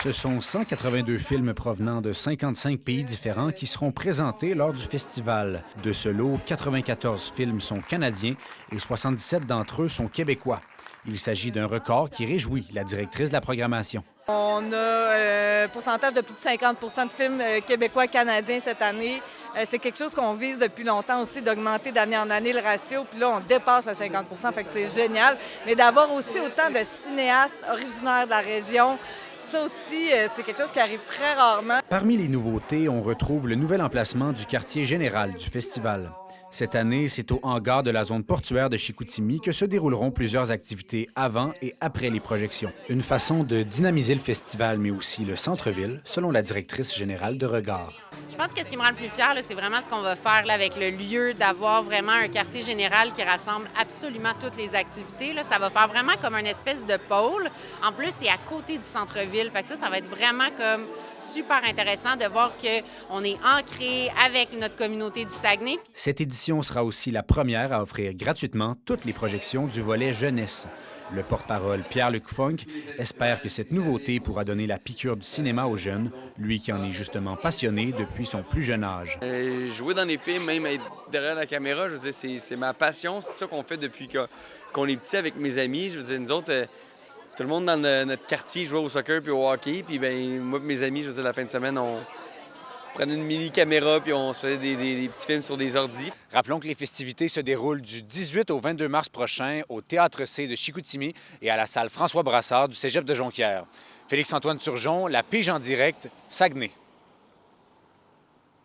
Ce sont 182 films provenant de 55 pays différents qui seront présentés lors du festival. De ce lot, 94 films sont canadiens et 77 d'entre eux sont québécois. Il s'agit d'un record qui réjouit la directrice de la programmation. On a un pourcentage de plus de 50 de films québécois canadiens cette année. C'est quelque chose qu'on vise depuis longtemps aussi, d'augmenter d'année en année le ratio. Puis là, on dépasse le 50 fait que c'est génial. Mais d'avoir aussi autant de cinéastes originaires de la région, ça aussi, c'est quelque chose qui arrive très rarement. Parmi les nouveautés, on retrouve le nouvel emplacement du quartier général du festival. Cette année, c'est au hangar de la zone portuaire de Chicoutimi que se dérouleront plusieurs activités avant et après les projections. Une façon de dynamiser le festival, mais aussi le centre-ville, selon la directrice générale de Regard. Je pense que ce qui me rend le plus fière, c'est vraiment ce qu'on va faire là, avec le lieu, d'avoir vraiment un quartier général qui rassemble absolument toutes les activités. Là. Ça va faire vraiment comme une espèce de pôle. En plus, c'est à côté du centre-ville. Fait que ça va être vraiment comme super intéressant de voir qu'on est ancré avec notre communauté du Saguenay. Cette édition sera aussi la première à offrir gratuitement toutes les projections du volet jeunesse. Le porte-parole Pierre-Luc Funk espère que cette nouveauté pourra donner la piqûre du cinéma aux jeunes, lui qui en est justement passionné depuis son plus jeune âge. Jouer dans les films, même être derrière la caméra, je veux dire, c'est ma passion. C'est ça qu'on fait depuis qu'on est petit avec mes amis. Je veux dire, nous autres, tout le monde dans notre quartier jouait au soccer puis au hockey. Puis ben moi et mes amis, je veux dire, la fin de semaine, on prenait une mini-caméra puis on se faisait des petits films sur des ordis. Rappelons que les festivités se déroulent du 18 au 22 mars prochain au Théâtre C de Chicoutimi et à la salle François Brassard du Cégep de Jonquière. Félix-Antoine Turgeon, La Pige en direct, Saguenay.